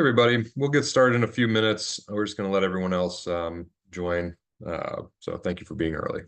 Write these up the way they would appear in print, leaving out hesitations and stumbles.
Everybody, we'll get started in a few minutes. We're just going to let everyone else join. So thank you for being early.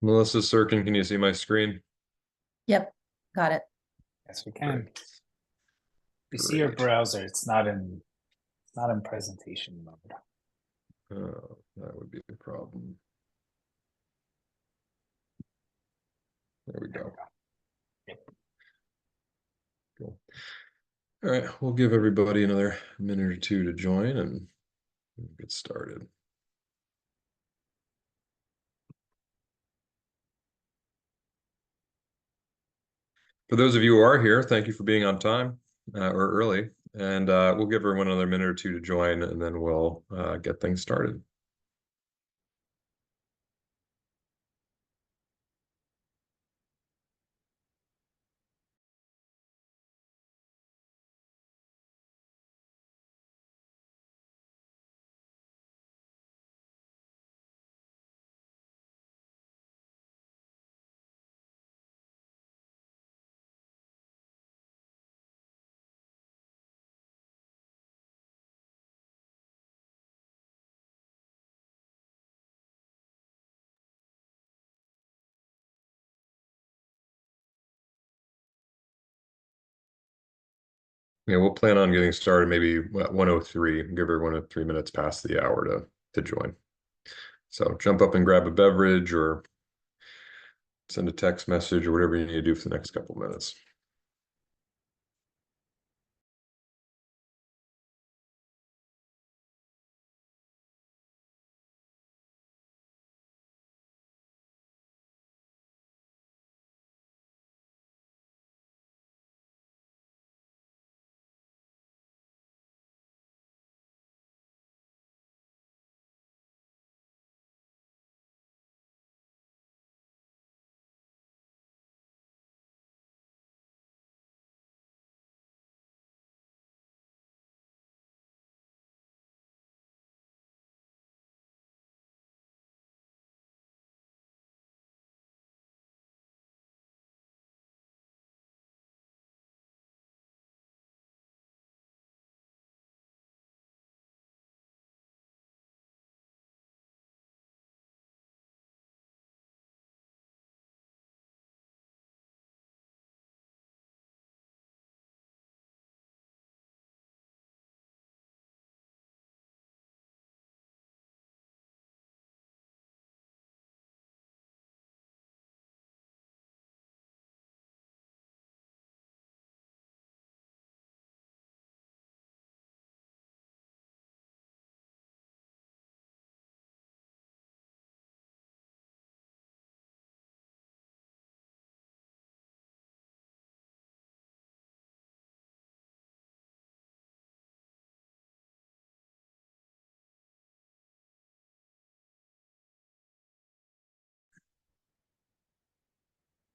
Melissa Sirkin, can you see my screen? Yep, got it. Yes, we can. Great. We see your Great. browser. It's not in presentation mode. That would be the problem. There we go. Yep. Cool. All right, we'll give everybody another minute or two to join and get started. For those of you who are here, thank you for being on time or early. And we'll give everyone another minute or two to join, and then we'll get things started. Yeah, we'll plan on getting started maybe 1:03. Give everyone 3 minutes past the hour to join. So jump up and grab a beverage or send a text message or whatever you need to do for the next couple minutes.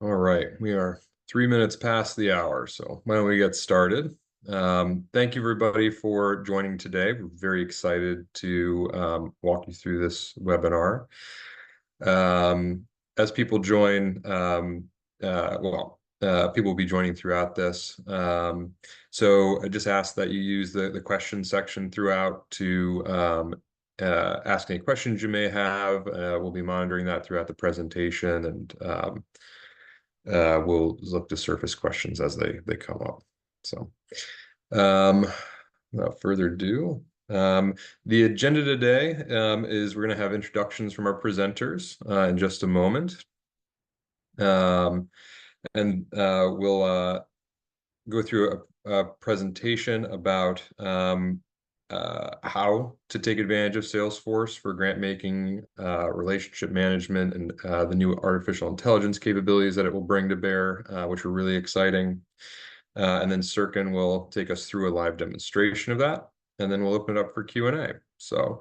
All right, we are 3 minutes past the hour, so why don't we get started? Thank you, everybody, for joining today. We're very excited to walk you through this webinar. As people join, people will be joining throughout this. So I just ask that you use the question section throughout to ask any questions you may have. We'll be monitoring that throughout the presentation, and we'll look to surface questions as they come up. So without further ado, The agenda today is we're going to have introductions from our presenters in just a moment. And we'll go through a presentation about how to take advantage of Salesforce for grant making, relationship management, and the new artificial intelligence capabilities that it will bring to bear, which are really exciting. And then Sirkin will take us through a live demonstration of that, and then we'll open it up for Q&A. So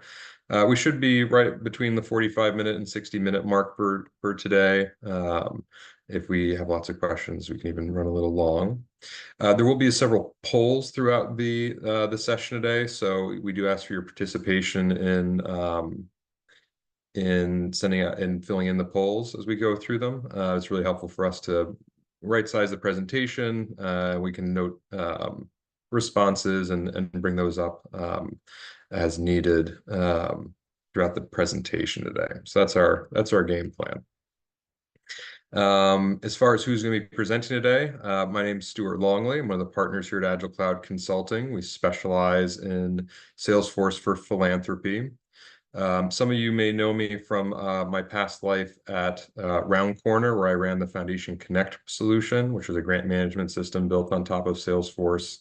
we should be right between the 45-minute and 60-minute mark for today. If we have lots of questions, we can even run a little long. There will be several polls throughout the session today, so we do ask for your participation in sending out and filling in the polls as we go through them. It's really helpful for us to right size the presentation. We can note responses and bring those up as needed throughout the presentation today. So that's our game plan. As far as who's going to be presenting today, my name is Stuart Longley. I'm one of the partners here at Agile Cloud Consulting. We specialize in Salesforce for philanthropy. Some of you may know me from my past life at Round Corner, where I ran the Foundation Connect solution, which was a grant management system built on top of Salesforce.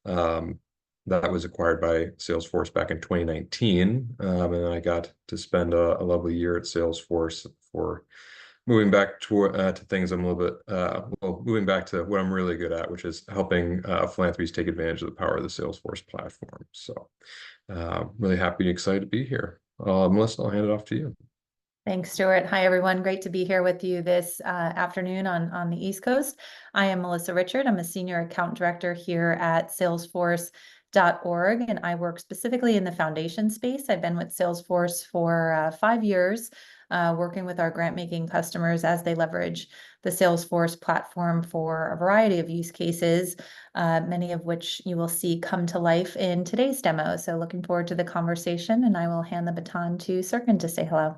That was acquired by Salesforce back in 2019. And then I got to spend a lovely year at Salesforce for moving back to things I'm a little bit, moving back to what I'm really good at, which is helping philanthropies take advantage of the power of the Salesforce platform. So really happy and excited to be here. Melissa, I'll hand it off to you. Thanks, Stuart. Hi, everyone. Great to be here with you this afternoon on the East Coast. I am Melissa Richard. I'm a senior account director here at Salesforce.org, and I work specifically in the foundation space. I've been with Salesforce for 5 years, working with our grant-making customers as they leverage the Salesforce platform for a variety of use cases, many of which you will see come to life in today's demo. So looking forward to the conversation, and I will hand the baton to Sirkin to say hello.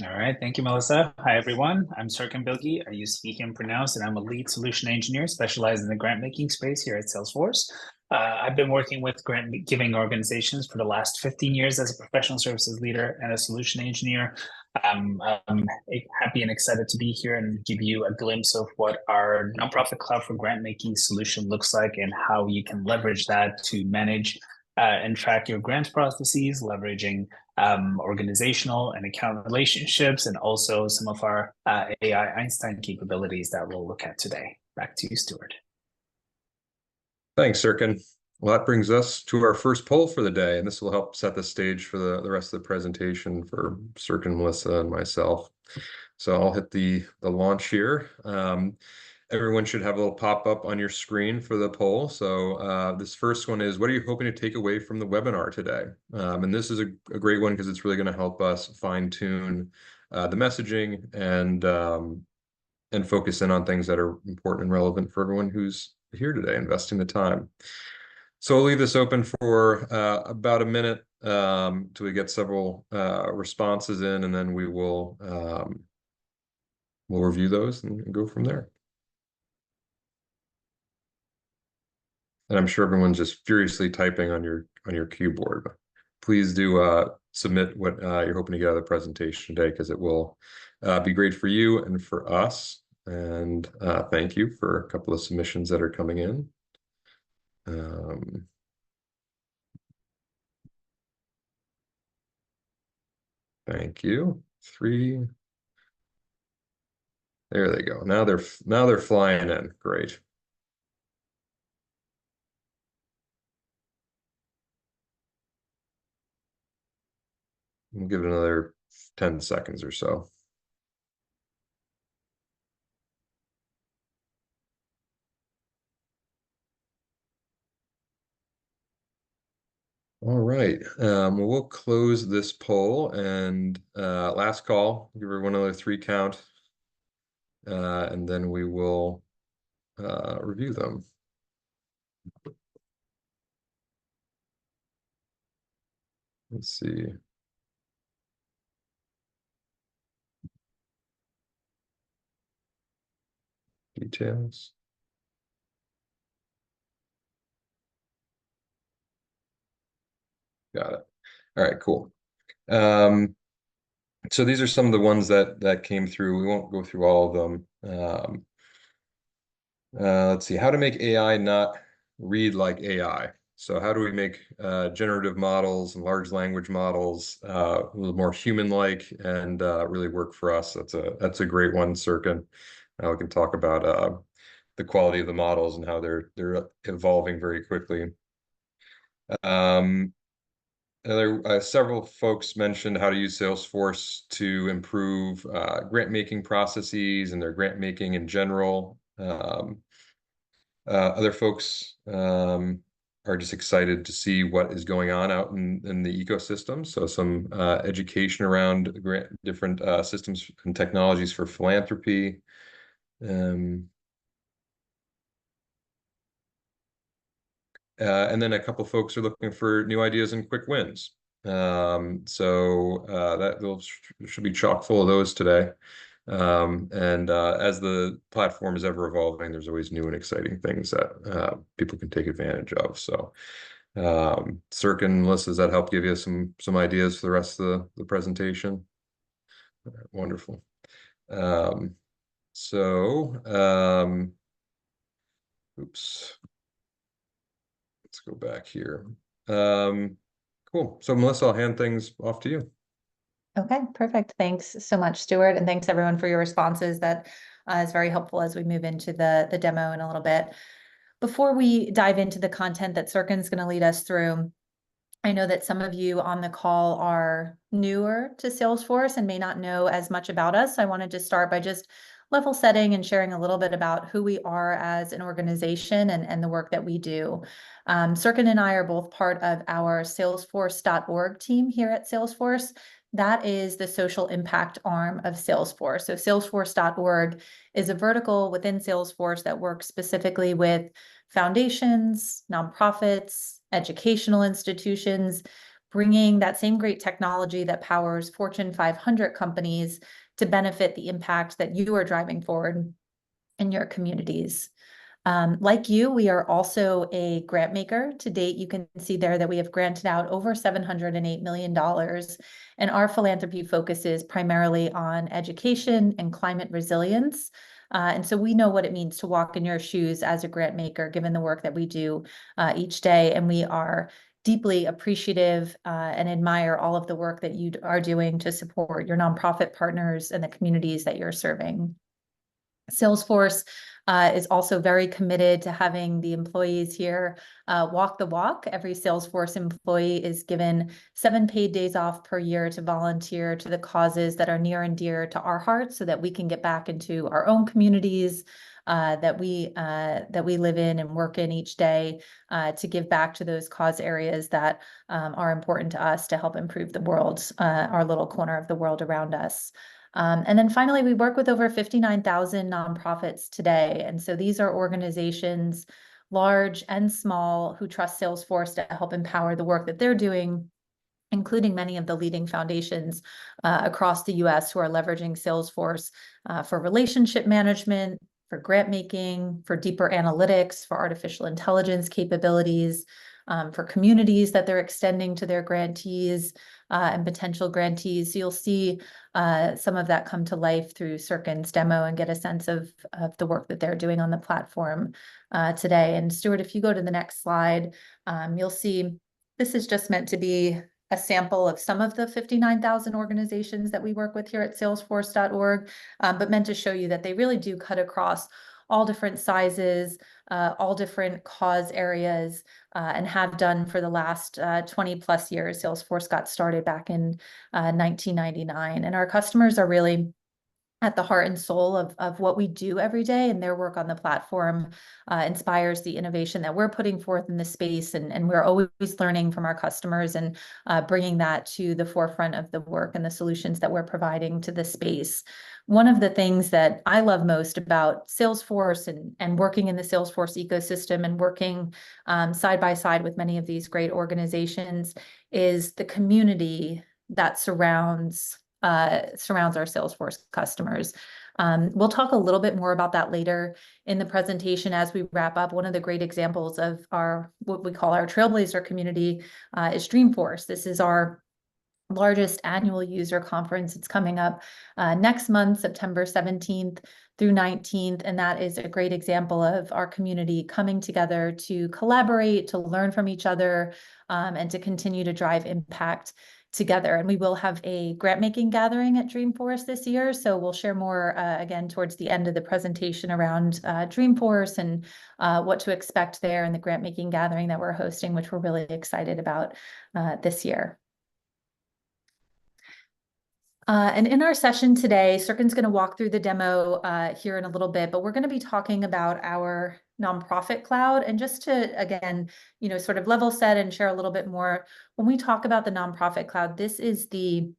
All right, thank you, Melissa. Hi, everyone. I'm Sirkin Bilgi. I use Speak and Pronounce, and I'm a lead solution engineer specialized in the grant making space here at Salesforce. I've been working with grant giving organizations for the last 15 years as a professional services leader and a solution engineer. I'm happy and excited to be here and give you a glimpse of what our nonprofit cloud for grant making solution looks like and how you can leverage that to manage and track your grant processes, leveraging organizational and account relationships, and also some of our AI Einstein capabilities that we'll look at today. Back to you, Stuart. Thanks, Sirkin. Well, that brings us to our first poll for the day, and this will help set the stage for the rest of the presentation for Sirkin, Melissa, and myself. So I'll hit the launch here. Everyone should have a little pop-up on your screen for the poll. So this first one is, what are you hoping to take away from the webinar today? And this is a great one because it's really going to help us fine-tune the messaging and focus in on things that are important and relevant for everyone who's here today, investing the time. So I'll leave this open for about a minute till we get several responses in, and then we'll review those and go from there. And I'm sure everyone's just furiously typing on your keyboard. Please do submit what you're hoping to get out of the presentation today, because it will be great for you and for us. And thank you for a couple of submissions that are coming in. Thank you. 3. There they go. Now they're flying in. Great. We'll give it another 10 seconds or so. All right, we'll close this poll, and last call, give everyone another 3 count, and then we will review them. Let's see. Details. Got it. All right, cool. So these are some of the ones that came through. We won't go through all of them. Let's see, how to make AI not read like AI. So how do we make generative models and large language models a little more human-like and really work for us? That's a great one, Sirkin. We can talk about the quality of the models and how they're evolving very quickly. Several folks mentioned how to use Salesforce to improve grant making processes and their grant making in general. Other folks are just excited to see what is going on out in the ecosystem. So some education around different systems and technologies for philanthropy. And then a couple folks are looking for new ideas and quick wins. So that should be chock full of those today. And as the platform is ever evolving, there's always new and exciting things that people can take advantage of. So, Sirkin, Melissa, does that help give you some ideas for the rest of the presentation? Wonderful. Oops. Let's go back here. Cool. So, Melissa, I'll hand things off to you. Okay, perfect. Thanks so much, Stuart. And thanks everyone for your responses. That is very helpful as we move into the demo in a little bit. Before we dive into the content that Sirkin's going to lead us through, I know that some of you on the call are newer to Salesforce and may not know as much about us. I wanted to start by just level setting and sharing a little bit about who we are as an organization and the work that we do. Sirkin and I are both part of our Salesforce.org team here at Salesforce. That is the social impact arm of Salesforce. So Salesforce.org is a vertical within Salesforce that works specifically with foundations, nonprofits, educational institutions, bringing that same great technology that powers Fortune 500 companies to benefit the impact that you are driving forward in your communities. Like you, we are also a grant maker. To date, you can see there that we have granted out over $708 million, and our philanthropy focuses primarily on education and climate resilience. And so we know what it means to walk in your shoes as a grant maker, given the work that we do each day. And we are deeply appreciative and admire all of the work that you are doing to support your nonprofit partners and the communities that you're serving. Salesforce is also very committed to having the employees here walk the walk. Every Salesforce employee is given 7 paid days off per year to volunteer to the causes that are near and dear to our hearts so that we can get back into our own communities that we live in and work in each day to give back to those cause areas that are important to us to help improve the world, our little corner of the world around us. And then finally, we work with over 59,000 nonprofits today. And so these are organizations, large and small, who trust Salesforce to help empower the work that they're doing, including many of the leading foundations across the US who are leveraging Salesforce for relationship management, for grant making, for deeper analytics, for artificial intelligence capabilities, for communities that they're extending to their grantees and potential grantees. So you'll see some of that come to life through Sirkin's demo and get a sense of the work that they're doing on the platform today. And Stuart, if you go to the next slide, you'll see this is just meant to be a sample of some of the 59,000 organizations that we work with here at Salesforce.org, but meant to show you that they really do cut across all different sizes, all different cause areas, and have done for the last 20 plus years. Salesforce got started back in 1999, and our customers are really at the heart and soul of what we do every day, and their work on the platform inspires the innovation that we're putting forth in the space, and we're always learning from our customers and bringing that to the forefront of the work and the solutions that we're providing to the space. One of the things that I love most about Salesforce and working in the Salesforce ecosystem and working side by side with many of these great organizations is the community that surrounds surrounds our Salesforce customers. We'll talk a little bit more about that later in the presentation as we wrap up. One of the great examples of what we call our Trailblazer community is Dreamforce. This is our largest annual user conference. It's coming up next month, September 17th through 19th. And that is a great example of our community coming together to collaborate, to learn from each other, and to continue to drive impact together. And we will have a grant-making gathering at Dreamforce this year. So we'll share more again towards the end of the presentation around Dreamforce and what to expect there in the grant-making gathering that we're hosting, which we're really excited about this year. And in our session today, Serkan's going to walk through the demo here in a little bit, but we're going to be talking about our nonprofit cloud. And just to, again, sort of level set and share a little bit more, when we talk about the nonprofit cloud, this is the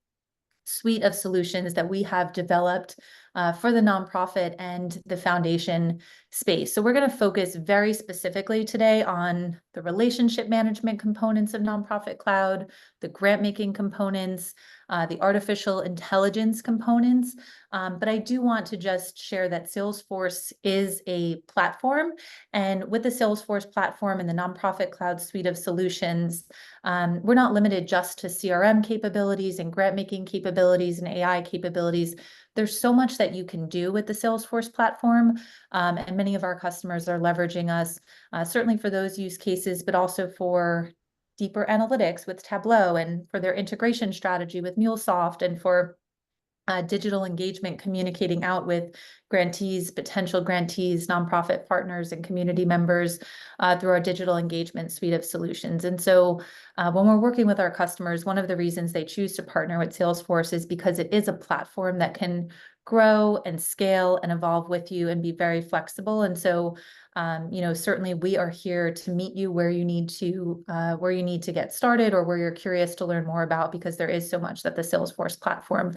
suite of solutions that we have developed for the nonprofit and the foundation space. So we're going to focus very specifically today on the relationship management components of nonprofit cloud, the grant making components, the artificial intelligence components. But I do want to just share that Salesforce is a platform. And with the Salesforce platform and the nonprofit cloud suite of solutions, we're not limited just to CRM capabilities and grant making capabilities and AI capabilities. There's so much that you can do with the Salesforce platform, and many of our customers are leveraging us, certainly for those use cases, but also for deeper analytics with Tableau and for their integration strategy with MuleSoft and for digital engagement, communicating out with grantees, potential grantees, nonprofit partners, and community members through our digital engagement suite of solutions. And so when we're working with our customers, one of the reasons they choose to partner with Salesforce is because it is a platform that can grow and scale and evolve with you and be very flexible. And so, certainly we are here to meet you where you need to get started or where you're curious to learn more about, because there is so much that the Salesforce platform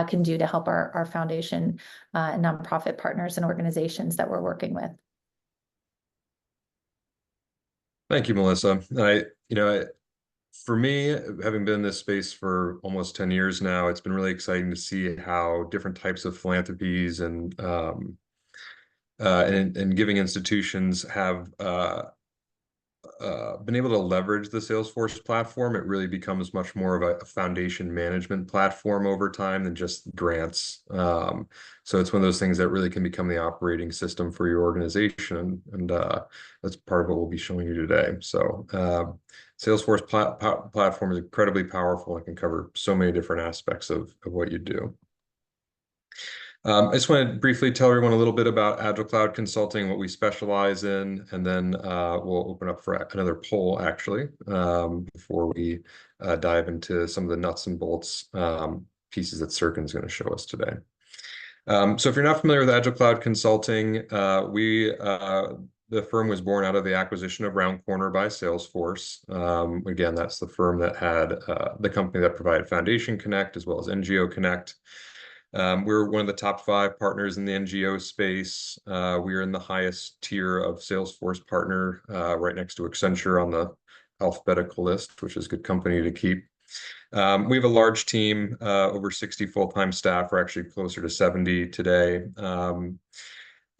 can do to help our foundation and nonprofit partners and organizations that we're working with. Thank you, Melissa. For me, having been in this space for almost 10 years now, it's been really exciting to see how different types of philanthropies and giving institutions have been able to leverage the Salesforce platform. It really becomes much more of a foundation management platform over time than just grants. So it's one of those things that really can become the operating system for your organization, and that's part of what we'll be showing you today. So Salesforce platform is incredibly powerful and can cover so many different aspects of what you do. I just want to briefly tell everyone a little bit about Agile Cloud Consulting, what we specialize in, and then we'll open up for another poll, actually, before we dive into some of the nuts and bolts pieces that Serkan's going to show us today. So if you're not familiar with Agile Cloud Consulting, the firm was born out of the acquisition of Round Corner by Salesforce. Again, that's the firm that had the company that provided Foundation Connect as well as NGO Connect. We're one of the top 5 partners in the NGO space. We are in the highest tier of Salesforce partner, right next to Accenture on the alphabetical list, which is a good company to keep. We have a large team, over 60 full-time staff. We're actually closer to 70 today.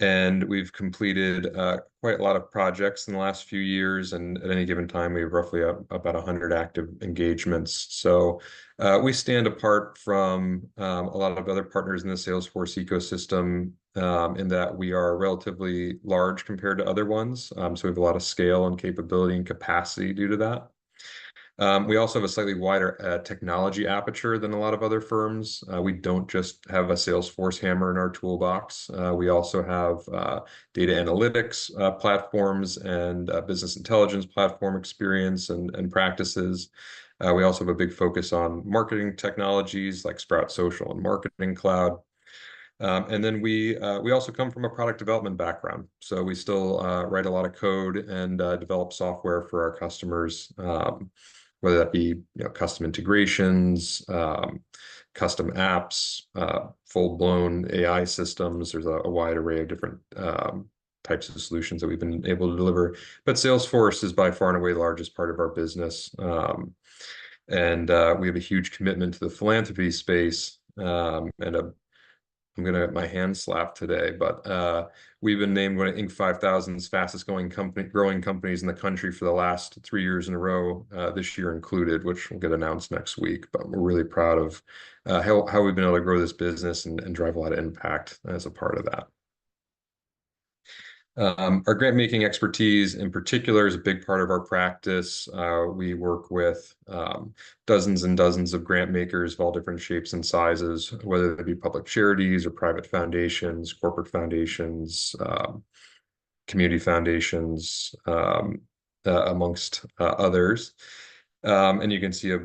And we've completed quite a lot of projects in the last few years, and at any given time, we have roughly about 100 active engagements. So we stand apart from a lot of other partners in the Salesforce ecosystem in that we are relatively large compared to other ones. So we have a lot of scale and capability and capacity due to that. We also have a slightly wider technology aperture than a lot of other firms. We don't just have a Salesforce hammer in our toolbox. We also have data analytics platforms and business intelligence platform experience and practices. We also have a big focus on marketing technologies like Sprout Social and Marketing Cloud. And then we also come from a product development background. So we still write a lot of code and develop software for our customers, whether that be custom integrations, custom apps, full-blown AI systems. There's a wide array of different types of solutions that we've been able to deliver. But Salesforce is by far and away the largest part of our business. And we have a huge commitment to the philanthropy space. and I'm gonna get my hand slapped today, but we've been named one of Inc. 5000's fastest growing companies in the country for the last 3 years in a row, this year included, which will get announced next week. But we're really proud of how we've been able to grow this business and drive a lot of impact as a part of that. Our grant making expertise in particular is a big part of our practice. We work with dozens and dozens of grant makers of all different shapes and sizes, whether they be public charities or private foundations, corporate foundations, community foundations, amongst others. And you can see a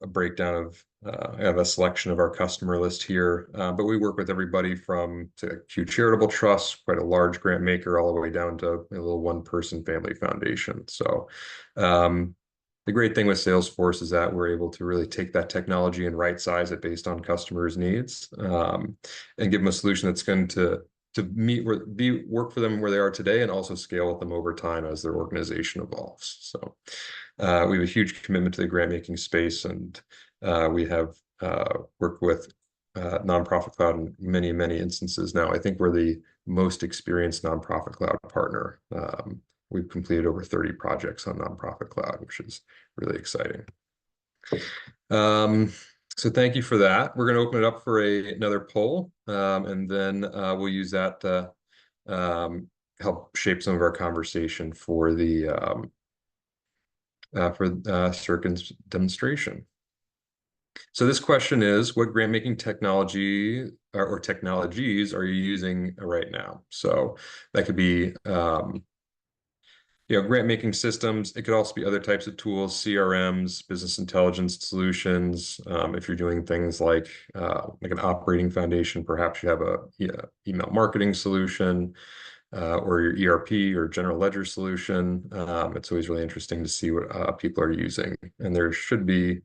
breakdown of I have a selection of our customer list here, but we work with everybody from to Q Charitable Trust, quite a large grant maker, all the way down to a little one-person family foundation. So the great thing with Salesforce is that we're able to really take that technology and right size it based on customers' needs, and give them a solution that's going to work for them where they are today, and also scale with them over time as their organization evolves. So we have a huge commitment to the grant making space, and we have worked with nonprofit cloud in many, many instances now. I think we're the most experienced nonprofit cloud partner. We've completed over 30 projects on nonprofit cloud, which is really exciting. So thank you for that. We're going to open it up for another poll, and then we'll use that to help shape some of our conversation for the Sirkin's demonstration. So this question is, what grant making technology or technologies are you using right now? So that could be grant making systems. It could also be other types of tools, CRMs, business intelligence solutions. If you're doing things like an operating foundation, perhaps you have a email marketing solution, or your ERP or general ledger solution. It's always really interesting to see what people are using. And there should be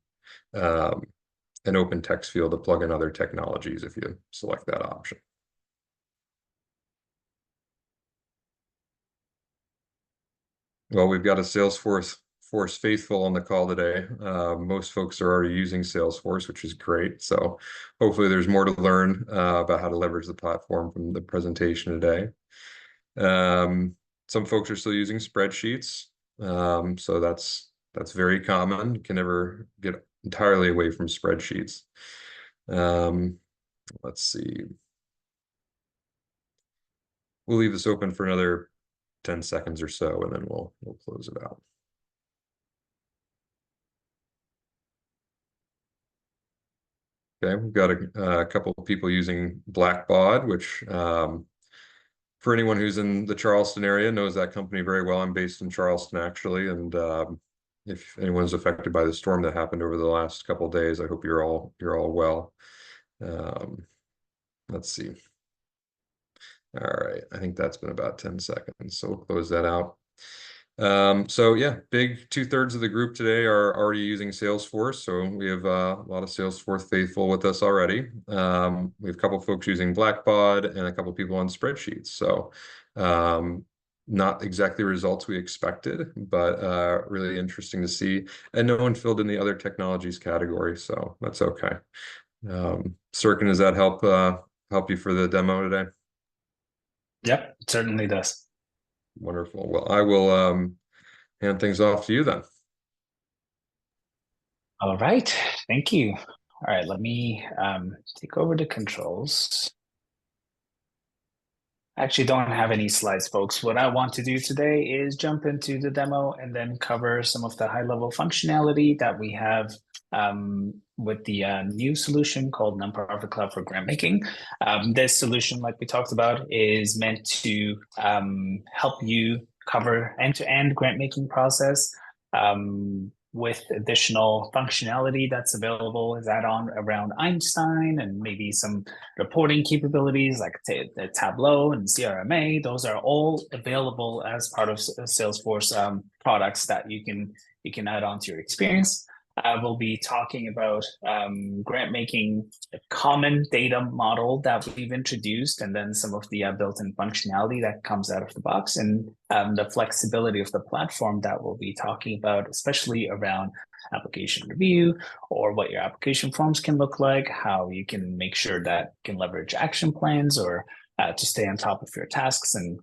an open text field to plug in other technologies if you select that option. Well, we've got a Salesforce faithful on the call today. Most folks are already using Salesforce, which is great. So hopefully there's more to learn about how to leverage the platform from the presentation today. Some folks are still using spreadsheets. So that's very common. You can never get entirely away from spreadsheets. Let's see. We'll leave this open for another 10 seconds or so, and then we'll close it out. Okay, we've got a couple of people using Blackbaud, which for anyone who's in the Charleston area knows that company very well. I'm based in Charleston, actually, and if anyone's affected by the storm that happened over the last couple of days, I hope you're all well. Let's see. All right, I think that's been about 10 seconds, so we'll close that out. So yeah, big 2/3 of the group today are already using Salesforce. So we have a lot of Salesforce faithful with us already. We have a couple of folks using Blackbaud and a couple of people on spreadsheets. So not exactly results we expected, but really interesting to see. And no one filled in the other technologies category, so that's okay. Sirkin, does that help you for the demo today? Yep, it certainly does. Wonderful. Well, I will hand things off to you then. All right, thank you. All right, let me take over the controls. I actually don't have any slides, folks. What I want to do today is jump into the demo and then cover some of the high-level functionality that we have with the new solution called Nonprofit Cloud for Grantmaking. This solution, like we talked about, is meant to help you cover end-to-end grant-making process with additional functionality that's available as add-on around Einstein and maybe some reporting capabilities like the Tableau and CRMA. Those are all available as part of Salesforce products that you can add on to your experience. We'll be talking about grant making, a common data model that we've introduced, and then some of the built-in functionality that comes out of the box, and the flexibility of the platform that we'll be talking about, especially around application review, or what your application forms can look like, how you can make sure that you can leverage action plans or to stay on top of your tasks, and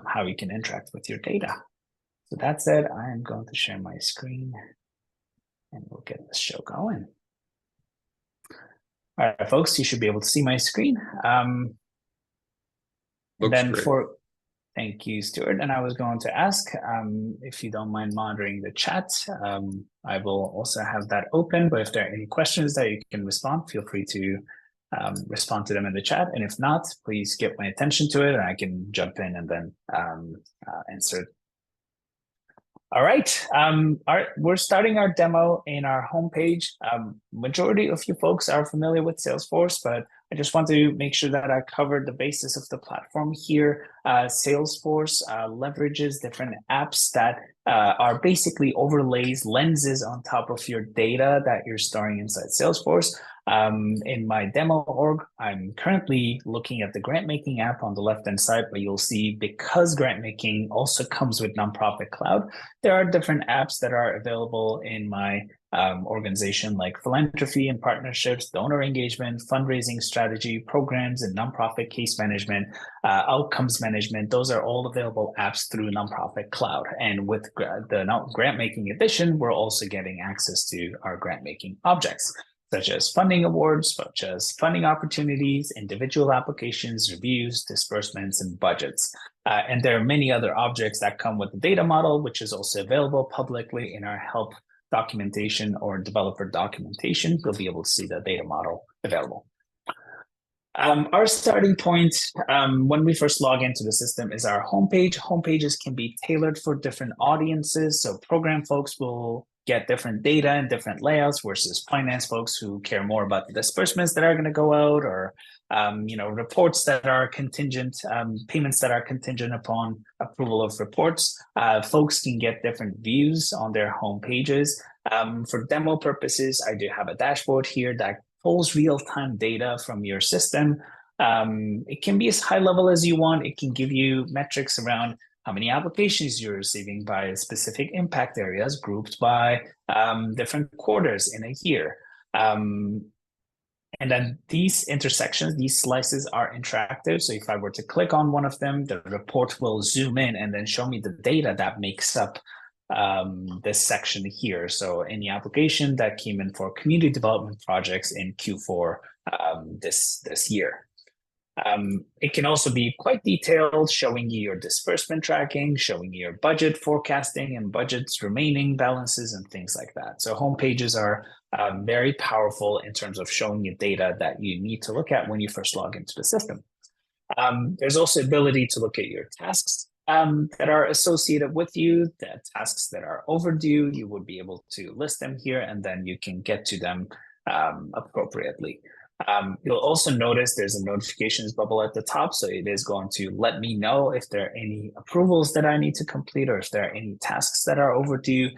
how you can interact with your data. So that said, I am going to share my screen and we'll get this show going. All right, folks, you should be able to see my screen. Looks great. Thank you, Stuart. And I was going to ask if you don't mind monitoring the chat. I will also have that open, but if there are any questions that you can respond, feel free to respond to them in the chat. And if not, please get my attention to it and I can jump in and then answer. All right, we're starting our demo in our homepage. Majority of you folks are familiar with Salesforce, but I just want to make sure that I covered the basis of the platform here. Salesforce leverages different apps that are basically overlays, lenses on top of your data that you're storing inside Salesforce. In my demo org, I'm currently looking at the Grantmaking app on the left-hand side, but you'll see because Grantmaking also comes with Nonprofit Cloud, there are different apps that are available in my organization, like philanthropy and partnerships, donor engagement, fundraising strategy, programs, and nonprofit case management, outcomes management. Those are all available apps through Nonprofit Cloud. And with the Grantmaking edition, we're also getting access to our Grantmaking objects, such as funding awards, such as funding opportunities, individual applications, reviews, disbursements, and budgets. And there are many other objects that come with the data model, which is also available publicly in our help documentation or developer documentation. You'll be able to see the data model available. Our starting point when we first log into the system is our homepage. Homepages can be tailored for different audiences. So program folks will get different data and different layouts versus finance folks who care more about the disbursements that are going to go out, or reports that are contingent, payments that are contingent upon approval of reports. Folks can get different views on their home pages. For demo purposes, I do have a dashboard here that pulls real-time data from your system. It can be as high level as you want. It can give you metrics around how many applications you're receiving by specific impact areas, grouped by different quarters in a year. And then these intersections, these slices are interactive. So if I were to click on one of them, the report will zoom in and then show me the data that makes up this section here. So any application that came in for community development projects in Q4 this year. It can also be quite detailed, showing you your disbursement tracking, showing you your budget forecasting and budgets remaining balances and things like that. So home pages are very powerful in terms of showing you data that you need to look at when you first log into the system. There's also ability to look at your tasks that are associated with you, the tasks that are overdue. You would be able to list them here, and then you can get to them appropriately. You'll also notice there's a notifications bubble at the top, so it is going to let me know if there are any approvals that I need to complete or if there are any tasks that are overdue.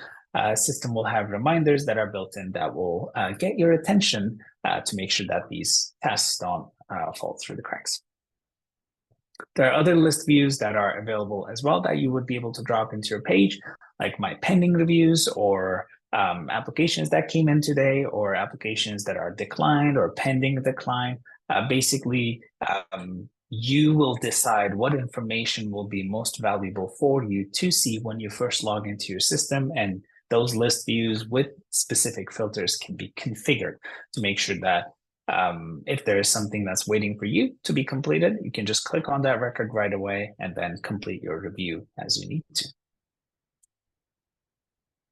System will have reminders that are built in that will get your attention to make sure that these tasks don't fall through the cracks. There are other list views that are available as well that you would be able to drop into your page, like my pending reviews, or applications that came in today, or applications that are declined or pending decline. Basically, you will decide what information will be most valuable for you to see when you first log into your system, and those list views with specific filters can be configured to make sure that if there is something that's waiting for you to be completed, you can just click on that record right away and then complete your review as you need to.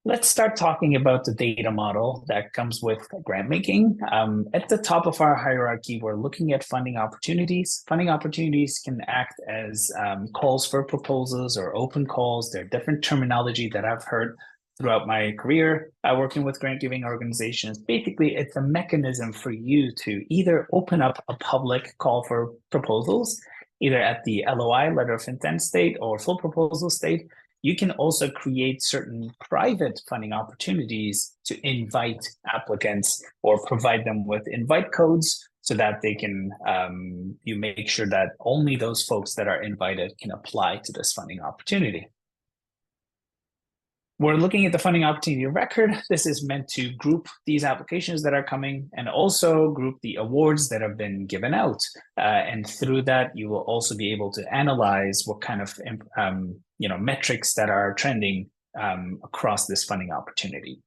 Let's start talking about the data model that comes with Grantmaking. At the top of our hierarchy, we're looking at funding opportunities. Funding opportunities can act as calls for proposals or open calls. There are different terminology that I've heard throughout my career working with grant giving organizations. Basically, it's a mechanism for you to either open up a public call for proposals, either at the LOI, letter of intent state, or full proposal state. You can also create certain private funding opportunities to invite applicants or provide them with invite codes so that they can, you make sure that only those folks that are invited can apply to this funding opportunity. We're looking at the funding opportunity record. This is meant to group these applications that are coming and also group the awards that have been given out. And through that, you will also be able to analyze what kind of metrics that are trending across this funding opportunity.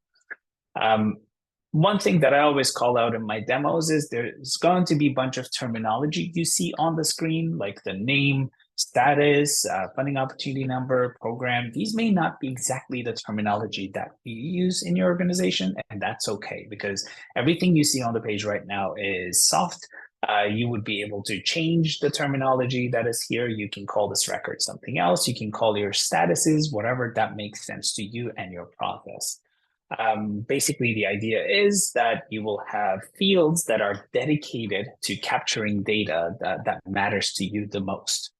One thing that I always call out in my demos is there's going to be a bunch of terminology you see on the screen, like the name, status, funding opportunity number, program. These may not be exactly the terminology that you use in your organization, and that's okay because everything you see on the page right now is soft. You would be able to change the terminology that is here. You can call this record something else. You can call your statuses, whatever that makes sense to you and your process. Basically, the idea is that you will have fields that are dedicated to capturing data that matters to you the most.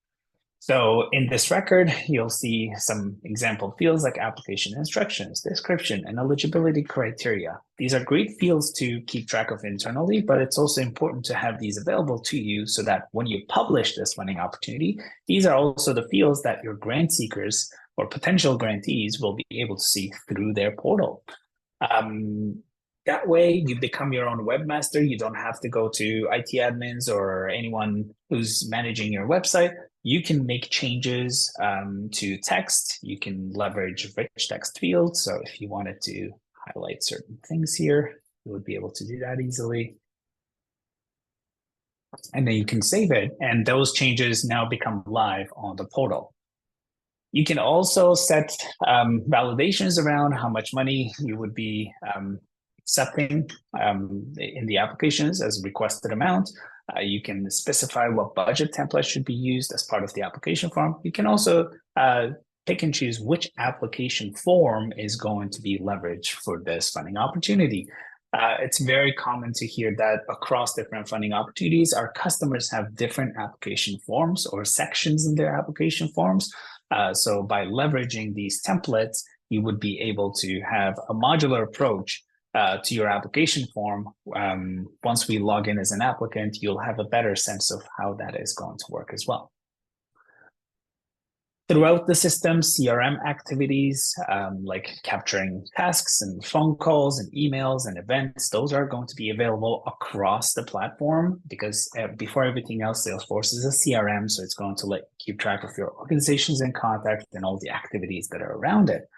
So in this record, you'll see some example fields like application instructions, description, and eligibility criteria. These are great fields to keep track of internally, but it's also important to have these available to you so that when you publish this funding opportunity, these are also the fields that your grant seekers or potential grantees will be able to see through their portal. That way, you become your own webmaster. You don't have to go to IT admins or anyone who's managing your website. You can make changes to text. You can leverage rich text fields. So if you wanted to highlight certain things here, you would be able to do that easily. And then you can save it. And those changes now become live on the portal. You can also set validations around how much money you would be accepting in the applications as requested amount. You can specify what budget template should be used as part of the application form. You can also pick and choose which application form is going to be leveraged for this funding opportunity. It's very common to hear that across different funding opportunities, our customers have different application forms or sections in their application forms. So by leveraging these templates, you would be able to have a modular approach to your application form. Once we log in as an applicant, you'll have a better sense of how that is going to work as well. Throughout the system, CRM activities like capturing tasks and phone calls and emails and events, those are going to be available across the platform because before everything else, Salesforce is a CRM, so it's going to let you keep track of your organizations and contacts and all the activities that are around it.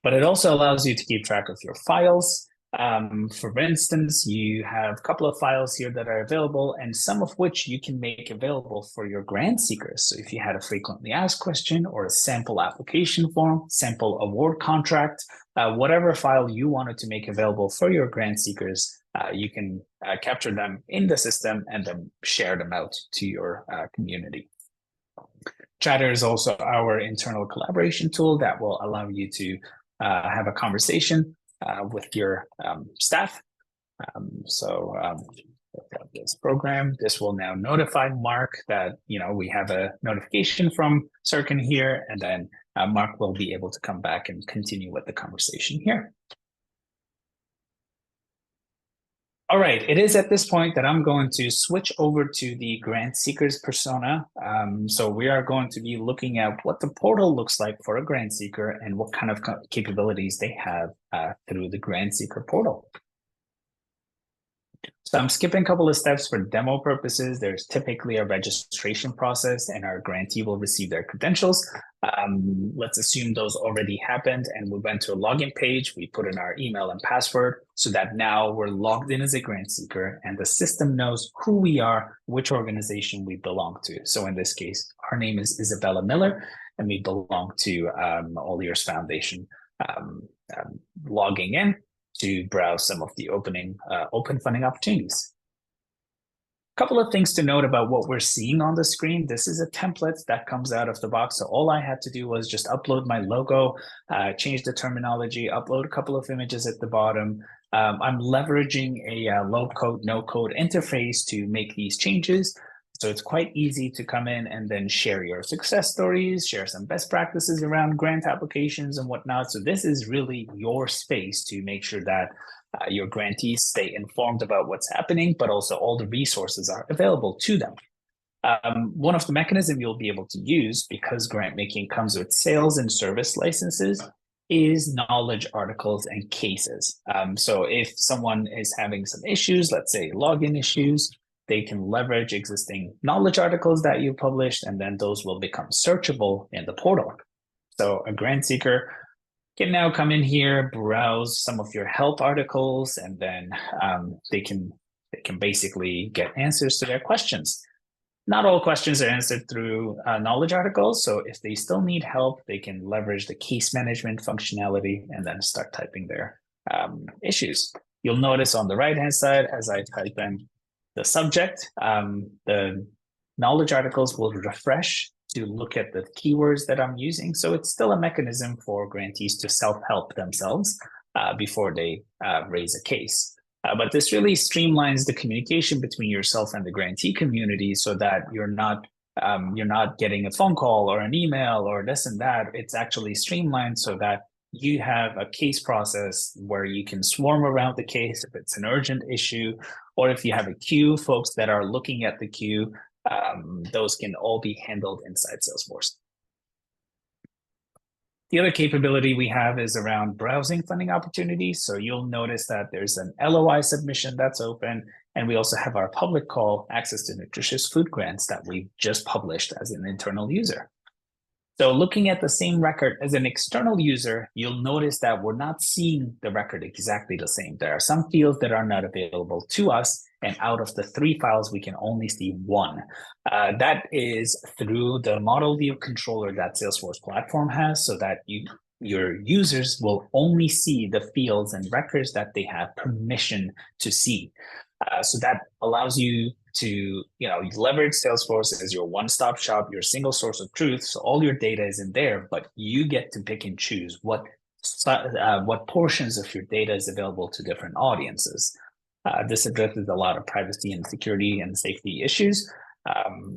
But it also allows you to keep track of your files. For instance, you have a couple of files here that are available and some of which you can make available for your grant seekers. So if you had a frequently asked question or a sample application form, sample award contract, whatever file you wanted to make available for your grant seekers, you can capture them in the system and then share them out to your community. Chatter is also our internal collaboration tool that will allow you to have a conversation with your staff. This program, this will now notify Mark that we have a notification from Sirkin here, and then Mark will be able to come back and continue with the conversation here. All right, it is at this point that I'm going to switch over to the grant seekers persona. So we are going to be looking at what the portal looks like for a grant seeker and what kind of capabilities they have through the grant seeker portal. So I'm skipping a couple of steps for demo purposes. There's typically a registration process and our grantee will receive their credentials. Let's assume those already happened and we went to a login page. We put in our email and password so that now we're logged in as a grant seeker and the system knows who we are, which organization we belong to. So in this case, our name is Isabella Miller and we belong to All Ears Foundation. Logging in to browse some of the open funding opportunities. A couple of things to note about what we're seeing on the screen. This is a template that comes out of the box. So all I had to do was just upload my logo, change the terminology, upload a couple of images at the bottom. I'm leveraging a low-code, no-code interface to make these changes. So it's quite easy to come in and then share your success stories, share some best practices around grant applications and whatnot. So this is really your space to make sure that your grantees stay informed about what's happening, but also all the resources are available to them. One of the mechanisms you'll be able to use, because Grantmaking comes with sales and service licenses, is knowledge articles and cases. So if someone is having some issues, let's say login issues, they can leverage existing knowledge articles that you published, and then those will become searchable in the portal. So a grant seeker can now come in here, browse some of your help articles, and then they can basically get answers to their questions. Not all questions are answered through knowledge articles, so if they still need help, they can leverage the case management functionality and then start typing their issues. You'll notice on the right-hand side, as I type in the subject, the knowledge articles will refresh to look at the keywords that I'm using. So it's still a mechanism for grantees to self-help themselves before they raise a case. But this really streamlines the communication between yourself and the grantee community so that you're not getting a phone call or an email or this and that. It's actually streamlined so that you have a case process where you can swarm around the case if it's an urgent issue, or if you have a queue, folks that are looking at the queue, those can all be handled inside Salesforce. The other capability we have is around browsing funding opportunities. So you'll notice that there's an LOI submission that's open, and we also have our public call access to nutritious food grants that we just published as an internal user. So looking at the same record as an external user, you'll notice that we're not seeing the record exactly the same. There are some fields that are not available to us, and out of the 3 files, we can only see 1. That is through the model view controller that Salesforce platform has, so that your users will only see the fields and records that they have permission to see. So that allows you to leverage Salesforce as your one-stop shop, your single source of truth. So all your data is in there, but you get to pick and choose what portions of your data is available to different audiences. This addresses a lot of privacy and security and safety issues.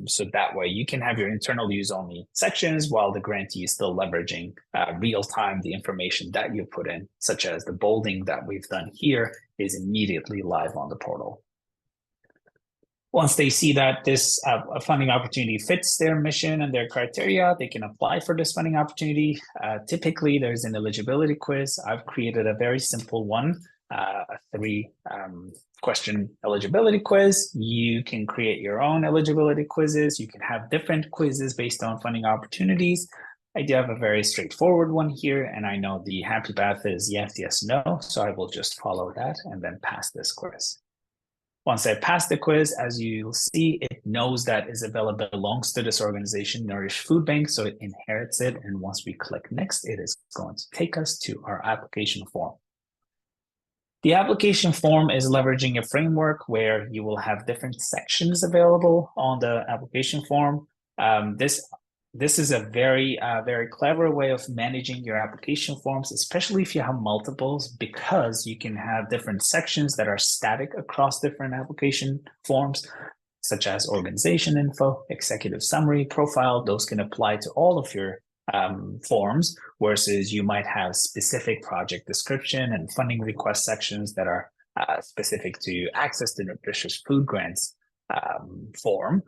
So that way you can have your internal use only sections while the grantee is still leveraging real-time the information that you put in, such as the bolding that we've done here is immediately live on the portal. Once they see that this funding opportunity fits their mission and their criteria, they can apply for this funding opportunity. Typically, there's an eligibility quiz. I've created a very simple one, a 3-question eligibility quiz. You can create your own eligibility quizzes. You can have different quizzes based on funding opportunities. I do have a very straightforward one here, and I know the happy path is yes, yes, no. So I will just follow that and then pass this quiz. Once I pass the quiz, as you'll see, it knows that Isabella belongs to this organization, Nourish Food Bank, so it inherits it. And once we click next, it is going to take us to our application form. The application form is leveraging a framework where you will have different sections available on the application form. This is a very clever way of managing your application forms, especially if you have multiples, because you can have different sections that are static across different application forms, such as organization info, executive summary, profile. Those can apply to all of your forms, versus you might have specific project description and funding request sections that are specific to access to nutritious food grants form.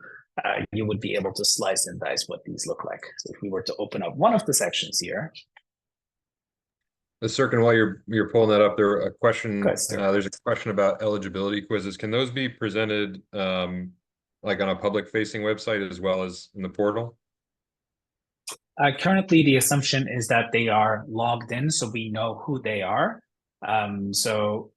You would be able to slice and dice what these look like. So if we were to open up one of the sections here. Sirkin, while you're pulling that up, there's a question about eligibility quizzes. Can those be presented like on a public facing website as well as in the portal? Currently, the assumption is that they are logged in, so we know who they are. So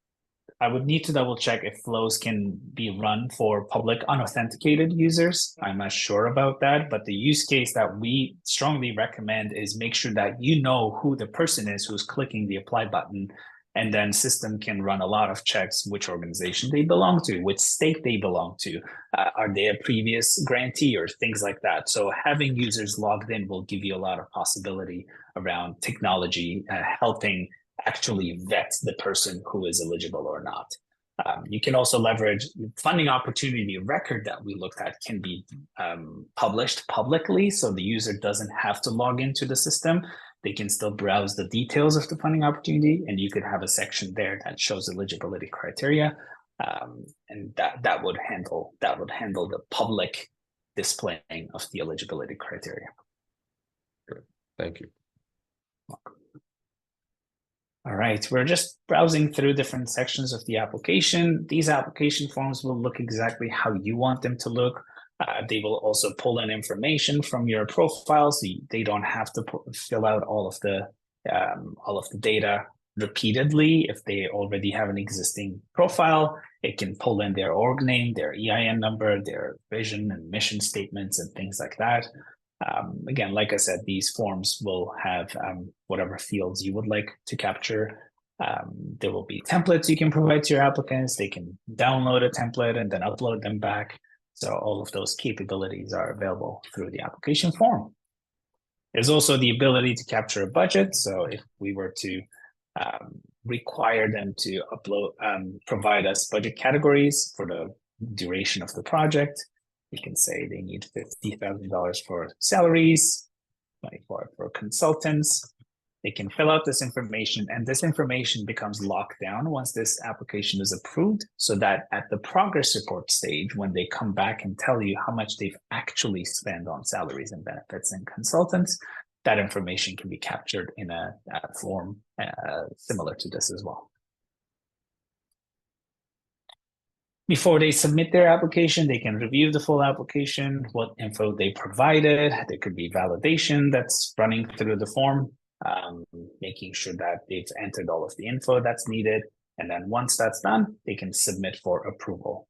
I would need to double check if flows can be run for public unauthenticated users. I'm not sure about that, but the use case that we strongly recommend is make sure that you know who the person is who's clicking the apply button, and then system can run a lot of checks, which organization they belong to, which state they belong to, are they a previous grantee, or things like that. So having users logged in will give you a lot of possibility around technology helping actually vet the person who is eligible or not. You can also leverage funding opportunity record that we looked at can be published publicly, so the user doesn't have to log into the system. They can still browse the details of the funding opportunity, and you could have a section there that shows eligibility criteria, and that would handle the public displaying of the eligibility criteria. Good. Thank you. All right, we're just browsing through different sections of the application. These application forms will look exactly how you want them to look. They will also pull in information from your profile, so they don't have to fill out all of the data repeatedly. If they already have an existing profile, it can pull in their org name, their EIN number, their vision and mission statements, and things like that. Again, like I said, these forms will have whatever fields you would like to capture. There will be templates you can provide to your applicants. They can download a template and then upload them back. So all of those capabilities are available through the application form. There's also the ability to capture a budget. So if we were to require them to provide us budget categories for the duration of the project, you can say they need $50,000 for salaries, $24,000 for consultants. They can fill out this information, and this information becomes locked down once this application is approved, so that at the progress report stage, when they come back and tell you how much they've actually spent on salaries and benefits and consultants, that information can be captured in a form similar to this as well. Before they submit their application, they can review the full application, what info they provided. There could be validation that's running through the form, making sure that they've entered all of the info that's needed. And then once that's done, they can submit for approval.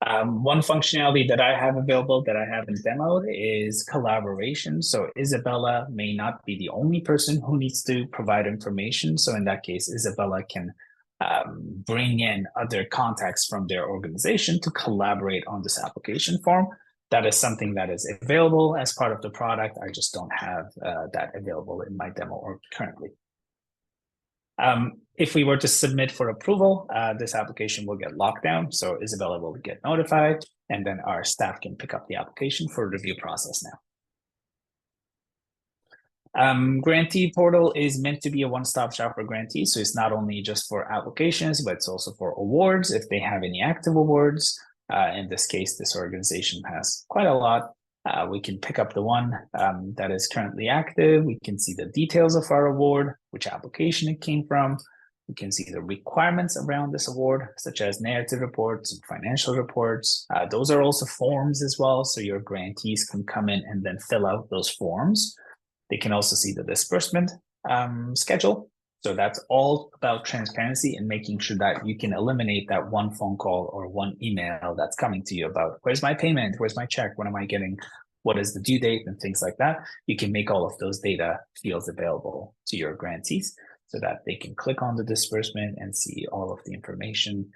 One functionality that I have available that I haven't demoed is collaboration. So Isabella may not be the only person who needs to provide information. So in that case, Isabella can bring in other contacts from their organization to collaborate on this application form. That is something that is available as part of the product. I just don't have that available in my demo or currently. If we were to submit for approval, this application will get locked down. So Isabella will get notified, and then our staff can pick up the application for review process now. Grantee portal is meant to be a one-stop shop for grantees. So it's not only just for applications, but it's also for awards. If they have any active awards, in this case, this organization has quite a lot. We can pick up the one that is currently active. We can see the details of our award, which application it came from. We can see the requirements around this award, such as narrative reports and financial reports. Those are also forms as well. So your grantees can come in and then fill out those forms. They can also see the disbursement schedule. So that's all about transparency and making sure that you can eliminate that one phone call or one email that's coming to you about where's my payment, where's my check, when am I getting, what is the due date, and things like that. You can make all of those data fields available to your grantees so that they can click on the disbursement and see all of the information,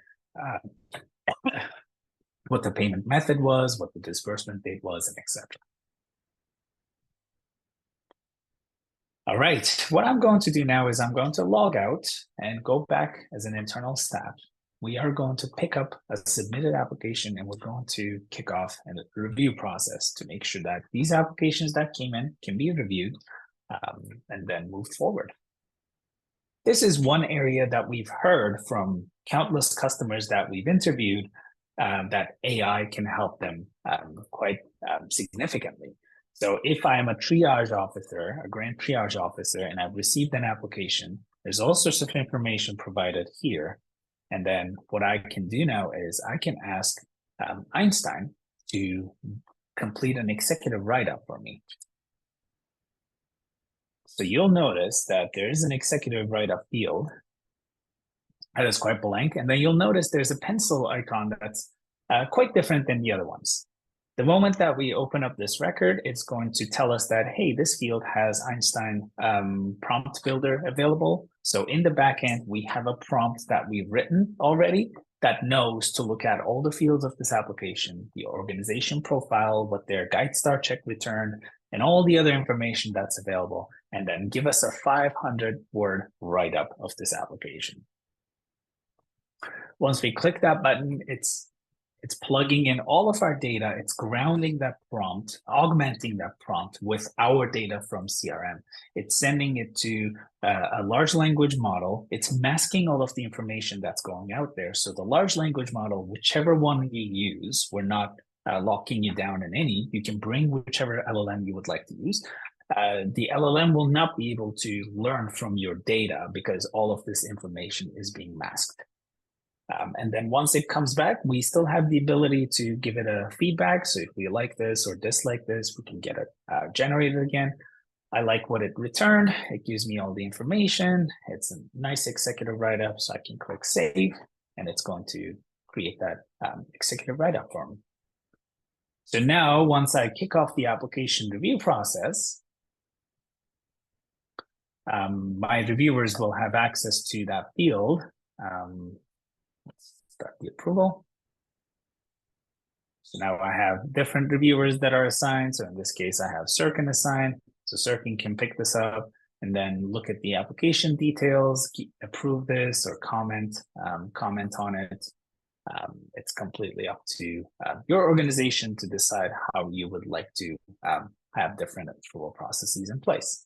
what the payment method was, what the disbursement date was, and etc. All right, what I'm going to do now is I'm going to log out and go back as an internal staff. We are going to pick up a submitted application, and we're going to kick off a review process to make sure that these applications that came in can be reviewed and then moved forward. This is one area that we've heard from countless customers that we've interviewed that AI can help them quite significantly. So if I'm a triage officer, a grant triage officer, and I've received an application, there's all sorts of information provided here. And then what I can do now is I can ask Einstein to complete an executive write-up for me. So you'll notice that there is an executive write-up field that is quite blank. And then you'll notice there's a pencil icon that's quite different than the other ones. The moment that we open up this record, it's going to tell us that, hey, this field has Einstein prompt builder available. So in the backend, we have a prompt that we've written already that knows to look at all the fields of this application, the organization profile, what their GuideStar check returned, and all the other information that's available, and then give us a 500-word write-up of this application. Once we click that button, it's plugging in all of our data. It's grounding that prompt, augmenting that prompt with our data from CRM. It's sending it to a large language model. It's masking all of the information that's going out there. So the large language model, whichever one you use, we're not locking you down in any. You can bring whichever LLM you would like to use. the LLM will not be able to learn from your data because all of this information is being masked. And then once it comes back, we still have the ability to give it a feedback. So if we like this or dislike this, we can get it generated again. I like what it returned. It gives me all the information. It's a nice executive write-up, so I can click save, and it's going to create that executive write-up for me. So now, once I kick off the application review process, my reviewers will have access to that field. Let's start the approval. So now I have different reviewers that are assigned. So in this case, I have Sirkin assigned. So Sirkin can pick this up and then look at the application details, approve this or comment on it. It's completely up to your organization to decide how you would like to have different approval processes in place.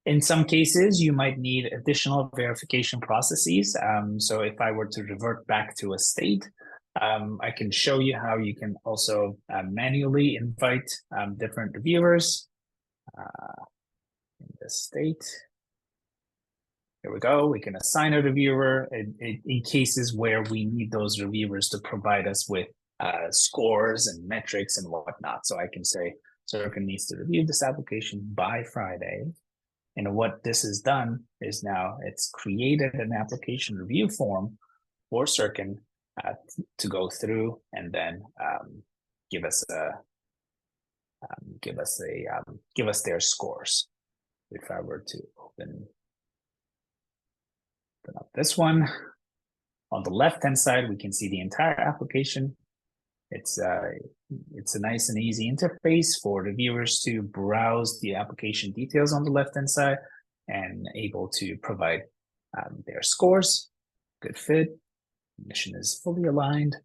In some cases, you might need additional verification processes. So if I were to revert back to a state, I can show you how you can also manually invite different reviewers in this state. Here we go. We can assign a reviewer in cases where we need those reviewers to provide us with scores and metrics and whatnot. So I can say, Sirkin needs to review this application by Friday. And what this has done is now it's created an application review form for Sirkin to go through and then give us their scores. If I were to open up this one, on the left-hand side, we can see the entire application. It's a nice and easy interface for reviewers to browse the application details on the left-hand side and able to provide their scores. Good fit, mission is fully aligned.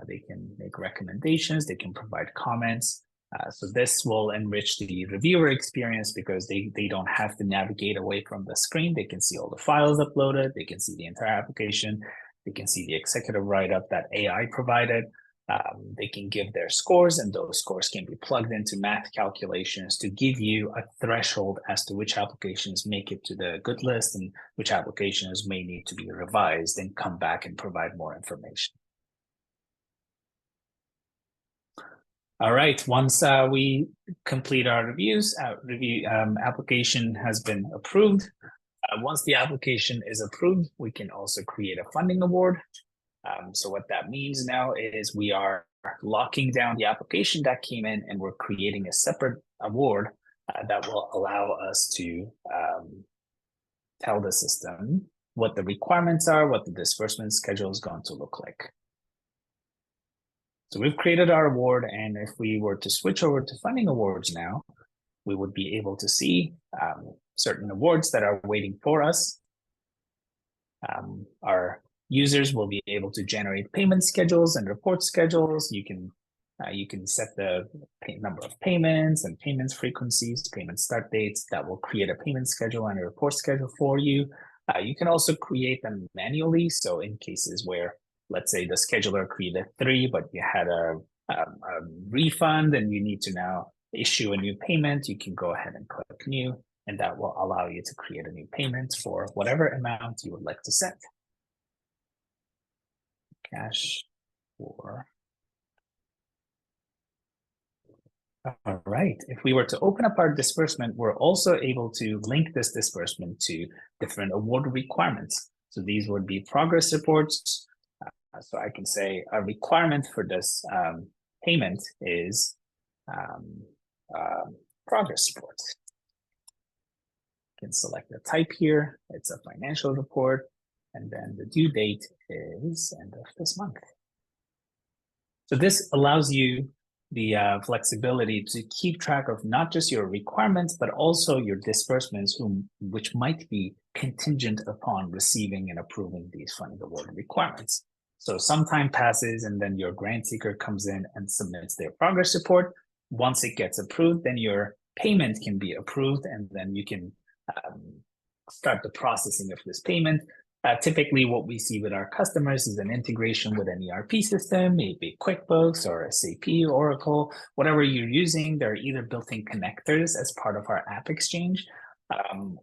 They can make recommendations, they can provide comments. So this will enrich the reviewer experience because they don't have to navigate away from the screen. They can see all the files uploaded, they can see the entire application, they can see the executive write-up that AI provided. They can give their scores, and those scores can be plugged into math calculations to give you a threshold as to which applications make it to the good list and which applications may need to be revised and come back and provide more information. All right, once we complete our reviews, application has been approved. Once the application is approved, we can also create a funding award. So what that means now is we are locking down the application that came in, and we're creating a separate award that will allow us to tell the system what the requirements are, what the disbursement schedule is going to look like. So we've created our award, and if we were to switch over to funding awards now, we would be able to see certain awards that are waiting for us. Our users will be able to generate payment schedules and report schedules. You can set the number of payments and payments frequencies, payment start dates that will create a payment schedule and a report schedule for you. You can also create them manually. So in cases where, let's say the scheduler created 3, but you had a refund and you need to now issue a new payment, you can go ahead and click new, and that will allow you to create a new payment for whatever amount you would like to send. Cash for. All right, if we were to open up our disbursement, we're also able to link this disbursement to different award requirements. So these would be progress reports. So I can say a requirement for this payment is progress report. You can select the type here. It's a financial report. And then the due date is end of this month. So this allows you the flexibility to keep track of not just your requirements, but also your disbursements, which might be contingent upon receiving and approving these funding award requirements. So some time passes, and then your grant seeker comes in and submits their progress report. Once it gets approved, then your payment can be approved, and then you can start the processing of this payment. Typically, what we see with our customers is an integration with an ERP system, maybe QuickBooks or SAP, Oracle, whatever you're using. There are either built-in connectors as part of our app exchange,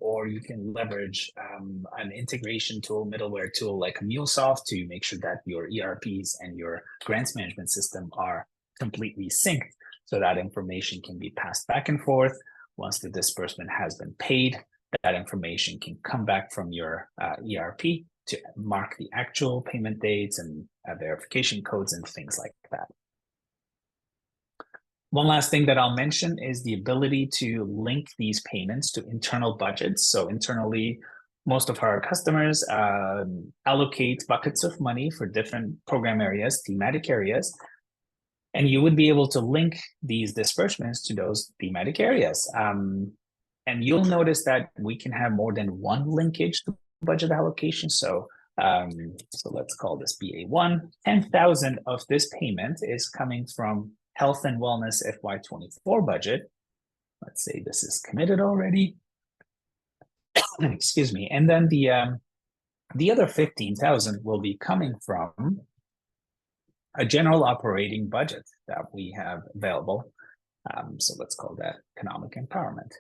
or you can leverage an integration tool, middleware tool like MuleSoft to make sure that your ERPs and your grants management system are completely synced so that information can be passed back and forth. Once the disbursement has been paid, that information can come back from your ERP to mark the actual payment dates and verification codes and things like that. One last thing that I'll mention is the ability to link these payments to internal budgets. So internally, most of our customers allocate buckets of money for different program areas, thematic areas, and you would be able to link these disbursements to those thematic areas. And you'll notice that we can have more than one linkage to budget allocation. So let's call this BA1. 10,000 of this payment is coming from Health and Wellness FY24 budget. Let's say this is committed already. Excuse me. And then the other 15,000 will be coming from a general operating budget that we have available. So let's call that economic empowerment.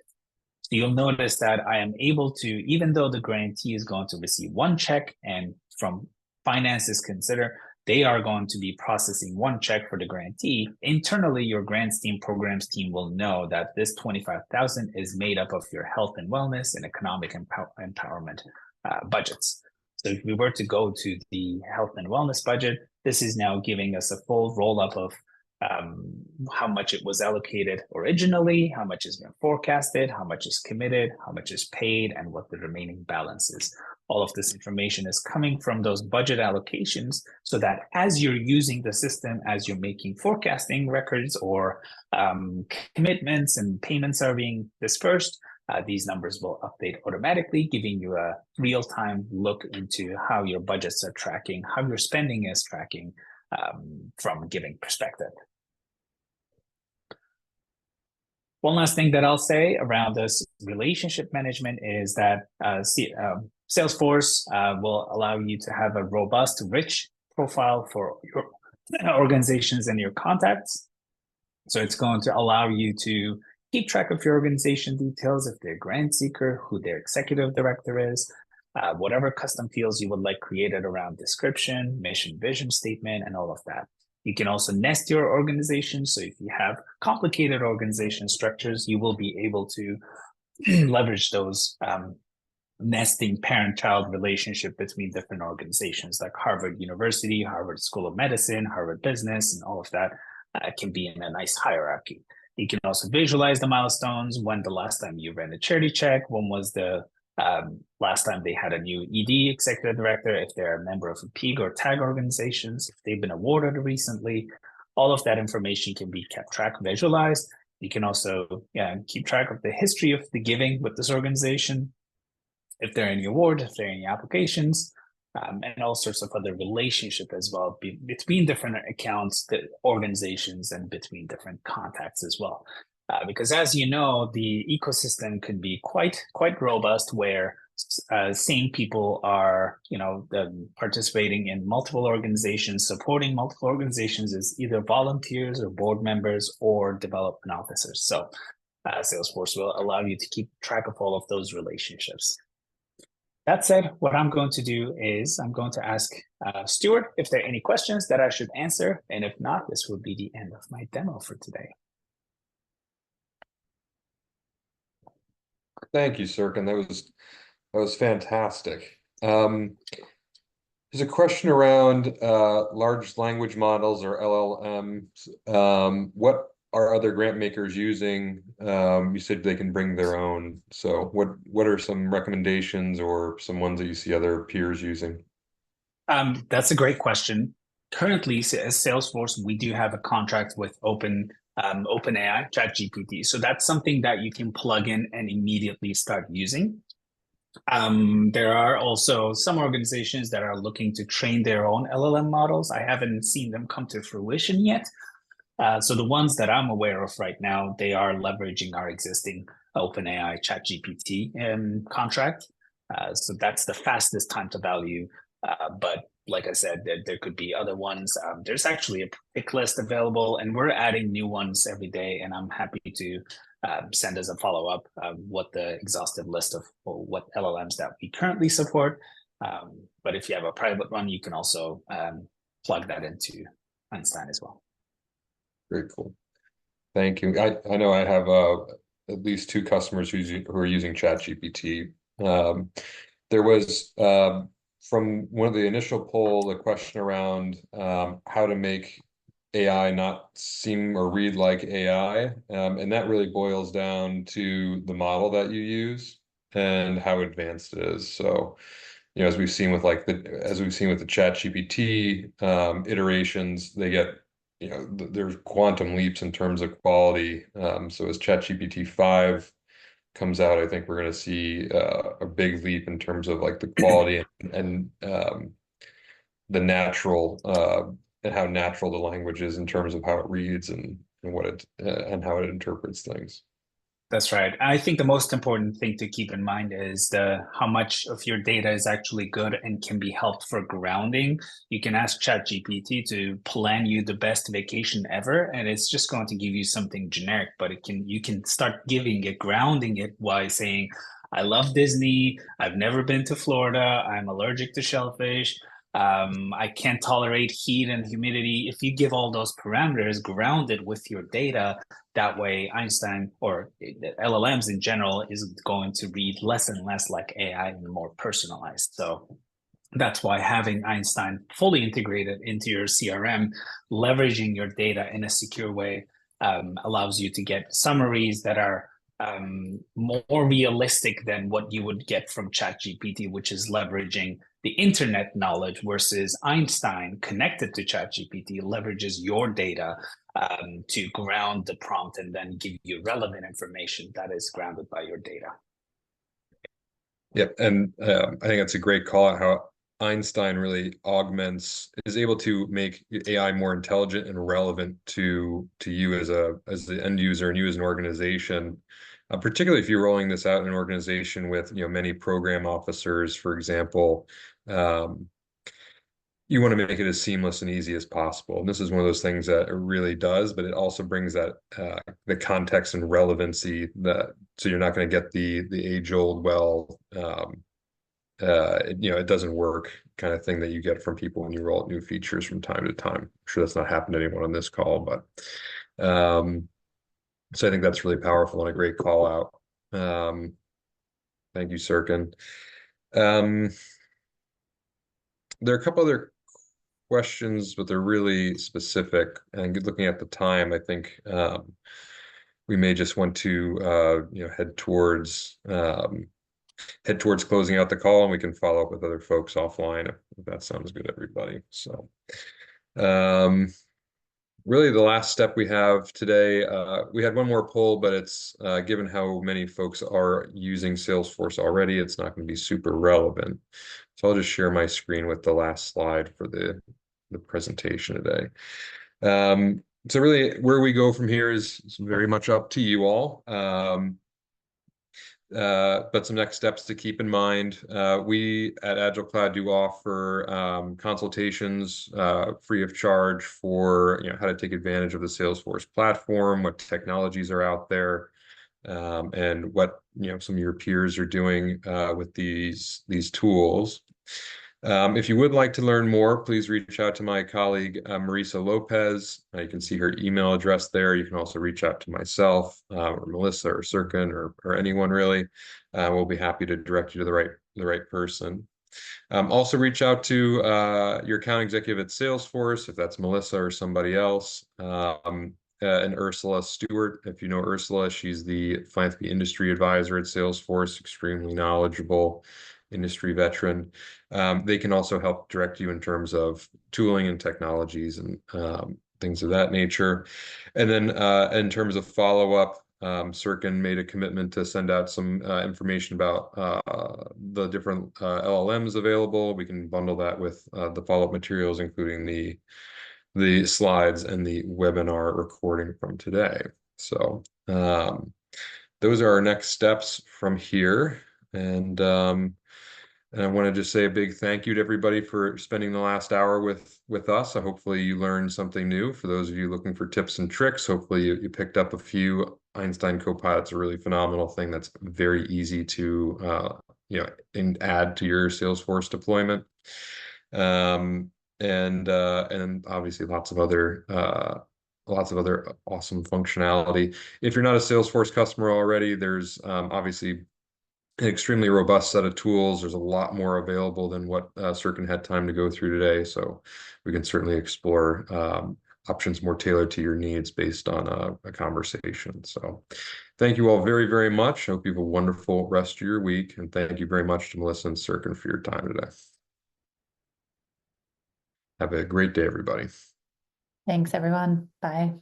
So you'll notice that I am able to, even though the grantee is going to receive one check, and from finances consider, they are going to be processing one check for the grantee. Internally, your grants team, programs team will know that this 25,000 is made up of your health and wellness and economic empowerment budgets. So if we were to go to the health and wellness budget, this is now giving us a full roll-up of how much it was allocated originally, how much has been forecasted, how much is committed, how much is paid, and what the remaining balance is. All of this information is coming from those budget allocations so that as you're using the system, as you're making forecasting records or commitments and payments are being dispersed, these numbers will update automatically, giving you a real-time look into how your budgets are tracking, how your spending is tracking from a giving perspective. One last thing that I'll say around this relationship management is that Salesforce will allow you to have a robust, rich profile for your organizations and your contacts. So it's going to allow you to keep track of your organization details, if they're grant seeker, who their executive director is, whatever custom fields you would like created around description, mission, vision statement, and all of that. You can also nest your organization. So if you have complicated organization structures, you will be able to leverage those nesting parent-child relationship between different organizations like Harvard University, Harvard School of Medicine, Harvard Business, and all of that can be in a nice hierarchy. You can also visualize the milestones, when the last time you ran a charity check, when was the last time they had a new ED, executive director, if they're a member of a PIG or TAG organizations, if they've been awarded recently. All of that information can be kept track, visualized. You can also keep track of the history of the giving with this organization, if there are any awards, if there are any applications, and all sorts of other relationship as well between different accounts, the organizations, and between different contacts as well. Because as you know, the ecosystem could be quite robust, where same people are, participating in multiple organizations, supporting multiple organizations as either volunteers or board members or development officers. So Salesforce will allow you to keep track of all of those relationships. That said, what I'm going to do is I'm going to ask Stuart if there are any questions that I should answer, and if not, this will be the end of my demo for today. Thank you, Serkan. That was fantastic. There's a question around large language models or LLMs. What are other grant makers using? You said they can bring their own. So what are some recommendations or some ones that you see other peers using? That's a great question. Currently, as Salesforce, we do have a contract with OpenAI, ChatGPT. So that's something that you can plug in and immediately start using. There are also some organizations that are looking to train their own LLM models. I haven't seen them come to fruition yet. So the ones that I'm aware of right now, they are leveraging our existing OpenAI ChatGPT contract. So that's the fastest time to value. But like I said, there could be other ones. There's actually a pick list available, and we're adding new ones every day. And I'm happy to send us a follow-up what the exhaustive list of what LLMs that we currently support. But if you have a private one, you can also plug that into Einstein as well. Very cool. Thank you. I know I have at least 2 customers who are using ChatGPT. There was from one of the initial poll, the question around how to make AI not seem or read like AI, and that really boils down to the model that you use and how advanced it is. So, you know, as we've seen with the ChatGPT iterations, they get, you know, there's quantum leaps in terms of quality. So as ChatGPT 5 comes out, I think we're going to see a big leap in terms of like the quality and the natural and how natural the language is in terms of how it reads and what it and how it interprets things. That's right. I think the most important thing to keep in mind is how much of your data is actually good and can be helped for grounding. You can ask ChatGPT to plan you the best vacation ever, and it's just going to give you something generic, but you can start grounding it by saying, I love Disney, I've never been to Florida, I'm allergic to shellfish, I can't tolerate heat and humidity. If you give all those parameters grounded with your data, that way Einstein or LLMs in general is going to read less and less like AI and more personalized. So that's why having Einstein fully integrated into your CRM, leveraging your data in a secure way, allows you to get summaries that are more realistic than what you would get from ChatGPT, which is leveraging the internet knowledge, versus Einstein connected to ChatGPT leverages your data to ground the prompt and then give you relevant information that is grounded by your data. Yep, and I think that's a great call out how Einstein really is able to make AI more intelligent and relevant to you as the end user and you as an organization. Particularly if you're rolling this out in an organization with, you know, many program officers, for example, you want to make it as seamless and easy as possible. And this is one of those things that it really does, but it also brings that the context and relevancy so you're not going to get the age-old, you know, it doesn't work kind of thing that you get from people when you roll out new features from time to time. I'm sure that's not happened to anyone on this call, but so I think that's really powerful and a great call out. Thank you, Sirkin. There are a couple other questions, but they're really specific. And looking at the time, I think we may just want to you know, head towards closing out the call, and we can follow up with other folks offline if that sounds good, everybody. So really the last step we have today, we had one more poll, but it's given how many folks are using Salesforce already, it's not going to be super relevant. So I'll just share my screen with the last slide for the presentation today. So really where we go from here is very much up to you all. But some next steps to keep in mind. We at Agile Cloud do offer consultations free of charge for, you know, how to take advantage of the Salesforce platform, what technologies are out there, and what, you know, some of your peers are doing with these tools. If you would like to learn more, please reach out to my colleague, Marisa Lopez. You can see her email address there. You can also reach out to myself or Melissa or Sirkin or anyone really. We'll be happy to direct you to the right person. Also reach out to your account executive at Salesforce, if that's Melissa or somebody else. And Ursula Stewart, if you know Ursula, she's the philanthropy industry advisor at Salesforce, extremely knowledgeable industry veteran. They can also help direct you in terms of tooling and technologies and things of that nature. And then in terms of follow-up, Sirkin made a commitment to send out some information about the different LLMs available. We can bundle that with the follow-up materials, including the slides and the webinar recording from today. So those are our next steps from here. And And I want to just say a big thank you to everybody for spending the last hour with us. Hopefully you learned something new. For those of you looking for tips and tricks, hopefully you picked up a few. Einstein Copilot's a really phenomenal thing that's very easy to and add to your Salesforce deployment. And obviously lots of other awesome functionality. If you're not a Salesforce customer already, there's obviously an extremely robust set of tools. There's a lot more available than what Sirkin had time to go through today. So we can certainly explore options more tailored to your needs based on a conversation. So thank you all very, very much. I hope you have a wonderful rest of your week. And thank you very much to Melissa and Sirkin for your time today. Have a great day, everybody. Thanks, everyone. Bye.